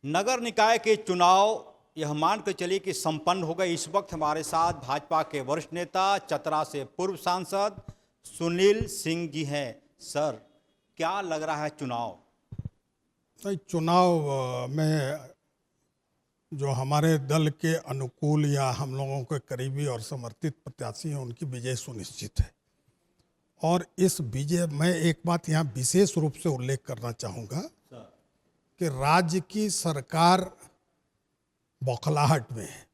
नगर निकाय के चुनाव यह मान कर चलिए कि संपन्न हो गए। इस वक्त हमारे साथ भाजपा के वरिष्ठ नेता चतरा से पूर्व सांसद सुनील सिंह जी हैं। सर, क्या लग रहा है चुनाव? चुनाव में जो हमारे दल के अनुकूल या हम लोगों के करीबी और समर्थित प्रत्याशी हैं उनकी विजय सुनिश्चित है। और इस विजय में एक बात यहाँ विशेष रूप से उल्लेख करना चाहूँगा कि राज्य की सरकार बौखलाहट में है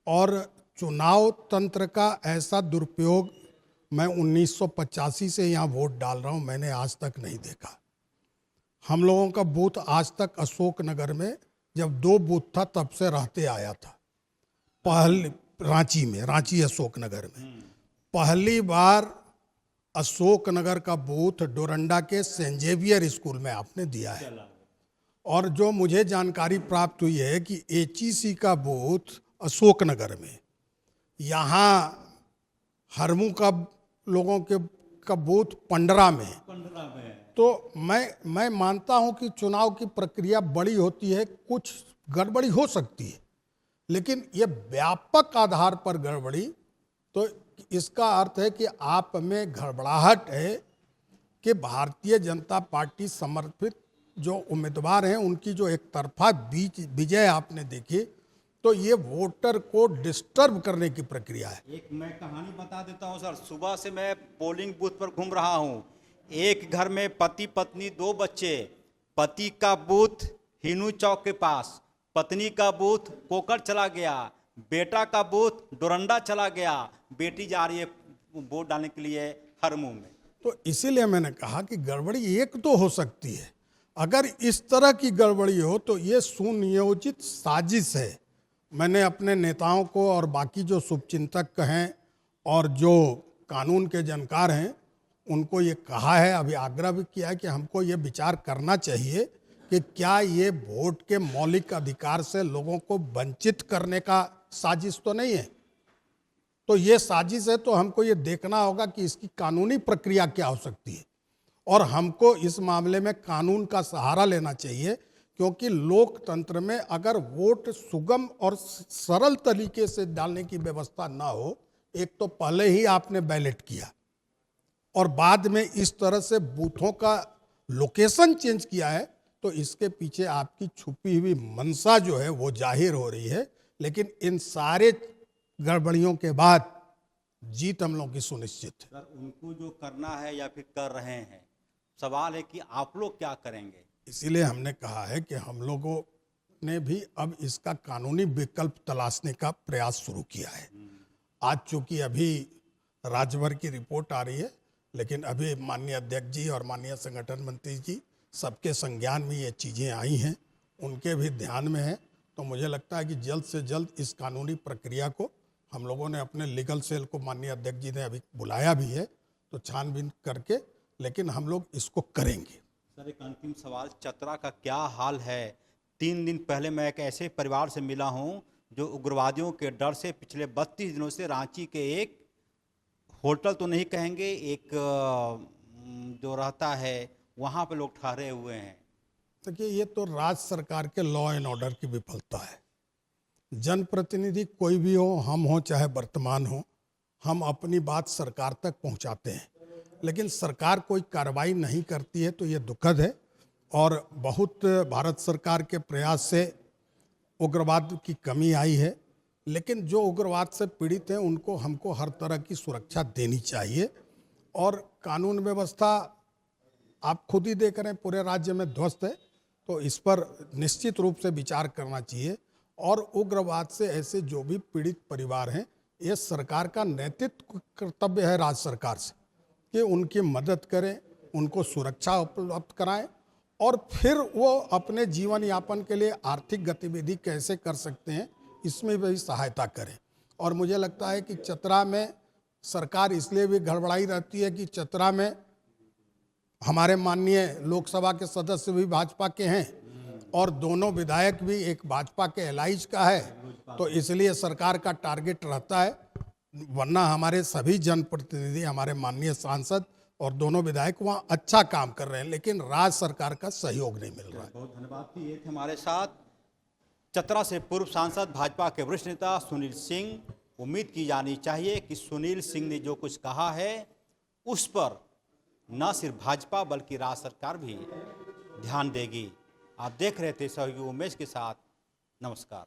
और चुनाव तंत्र का ऐसा दुरुपयोग मैं 1985 से यहाँ वोट डाल रहा हूँ, मैंने आज तक नहीं देखा। हम लोगों का बूथ आज तक अशोक नगर में जब 2 बूथ था तब से रहते आया था। पहली रांची अशोक नगर में पहली बार अशोक नगर का बूथ डोरंडा के सेंट जेवियर स्कूल में आपने दिया है। और जो मुझे जानकारी प्राप्त हुई है कि एचईसी का बूथ अशोक नगर में, यहाँ हरमू का लोगों के का बूथ पंडरा में। तो मैं मानता हूं कि चुनाव की प्रक्रिया बड़ी होती है, कुछ गड़बड़ी हो सकती है, लेकिन ये व्यापक आधार पर गड़बड़ी, तो इसका अर्थ है कि आप में गड़बड़ाहट है कि भारतीय जनता पार्टी समर्थित जो उम्मीदवार हैं उनकी जो एक तरफा विजय आपने देखी, तो ये वोटर को डिस्टर्ब करने की प्रक्रिया है। एक मैं कहानी बता देता हूं सर। सुबह से मैं पोलिंग बूथ पर घूम रहा हूं। एक घर में पति पत्नी 2 बच्चे। पति का बूथ हिनू चौक के पास, पत्नी का बूथ कोकर चला गया, बेटा का बूथ डोरंडा चला गया, बेटी जा रही है वोट डालने के लिए हरमू में। तो इसीलिए मैंने कहा कि गड़बड़ी एक तो हो सकती है। अगर इस तरह की गड़बड़ी हो तो ये सुनियोजित साजिश है। मैंने अपने नेताओं को और बाकी जो शुभचिंतक हैं और जो कानून के जानकार हैं उनको ये कहा है, अभी आग्रह भी किया है कि हमको ये विचार करना चाहिए कि क्या ये वोट के मौलिक अधिकार से लोगों को वंचित करने का साजिश तो नहीं है। तो ये साजिश है तो हमको ये देखना होगा कि इसकी कानूनी प्रक्रिया क्या हो सकती है और हमको इस मामले में कानून का सहारा लेना चाहिए, क्योंकि लोकतंत्र में अगर वोट सुगम और सरल तरीके से डालने की व्यवस्था ना हो, एक तो पहले ही आपने बैलेट किया और बाद में इस तरह से बूथों का लोकेशन चेंज किया है, तो इसके पीछे आपकी छुपी हुई मंशा जो है वो जाहिर हो रही है। लेकिन इन सारे गड़बड़ियों के बाद जीत हम लोगों की सुनिश्चित है। सर, उनको जो करना है या फिर कर रहे हैं, सवाल है कि आप लोग क्या करेंगे? इसीलिए हमने कहा है कि हम लोगों ने भी अब इसका कानूनी विकल्प तलाशने का प्रयास शुरू किया है। आज चूंकि अभी राज्यभर की रिपोर्ट आ रही है, लेकिन अभी माननीय अध्यक्ष जी और माननीय संगठन मंत्री जी सबके संज्ञान में ये चीज़ें आई हैं, उनके भी ध्यान में है। तो मुझे लगता है कि जल्द से जल्द इस कानूनी प्रक्रिया को हम लोगों ने अपने लीगल सेल को माननीय अध्यक्ष जी ने अभी बुलाया भी है, तो छानबीन करके लेकिन हम लोग इसको करेंगे। सर, एक अंतिम सवाल, चतरा का क्या हाल है? 3 दिन पहले मैं एक ऐसे परिवार से मिला हूं जो उग्रवादियों के डर से पिछले 32 दिनों से रांची के एक होटल तो नहीं कहेंगे, एक जो रहता है वहां पे लोग ठहरे हुए हैं। देखिए, ये तो राज्य सरकार के लॉ एंड ऑर्डर की विफलता है। जनप्रतिनिधि कोई भी हो, हम हो चाहे वर्तमान हो, हम अपनी बात सरकार तक पहुंचाते हैं, लेकिन सरकार कोई कार्रवाई नहीं करती है, तो ये दुखद है। और बहुत भारत सरकार के प्रयास से उग्रवाद की कमी आई है, लेकिन जो उग्रवाद से पीड़ित हैं उनको हमको हर तरह की सुरक्षा देनी चाहिए। और कानून व्यवस्था आप खुद ही देख रहे हैं पूरे राज्य में ध्वस्त है, तो इस पर निश्चित रूप से विचार करना चाहिए। और उग्रवाद से ऐसे जो भी पीड़ित परिवार हैं, ये सरकार का नैतिक कर्तव्य है राज्य सरकार से कि उनकी मदद करें, उनको सुरक्षा उपलब्ध कराएं और फिर वो अपने जीवन यापन के लिए आर्थिक गतिविधि कैसे कर सकते हैं इसमें भी सहायता करें। और मुझे लगता है कि चतरा में सरकार इसलिए भी गड़बड़ाई रहती है कि चतरा में हमारे माननीय लोकसभा के सदस्य भी भाजपा के हैं और दोनों विधायक भी एक भाजपा के एलाइज का है, तो इसलिए सरकार का टारगेट रहता है। वरना हमारे सभी जनप्रतिनिधि, हमारे माननीय सांसद और दोनों विधायक वहाँ अच्छा काम कर रहे हैं, लेकिन राज्य सरकार का सहयोग नहीं मिल रहा है। बहुत धन्यवाद। ये थे हमारे साथ चतरा से पूर्व सांसद भाजपा के वरिष्ठ नेता सुनील सिंह। उम्मीद की जानी चाहिए कि सुनील सिंह ने जो कुछ कहा है उस पर न सिर्फ भाजपा बल्कि राज्य सरकार भी ध्यान देगी। आप देख रहे थे सहयोगी उमेश के साथ। नमस्कार।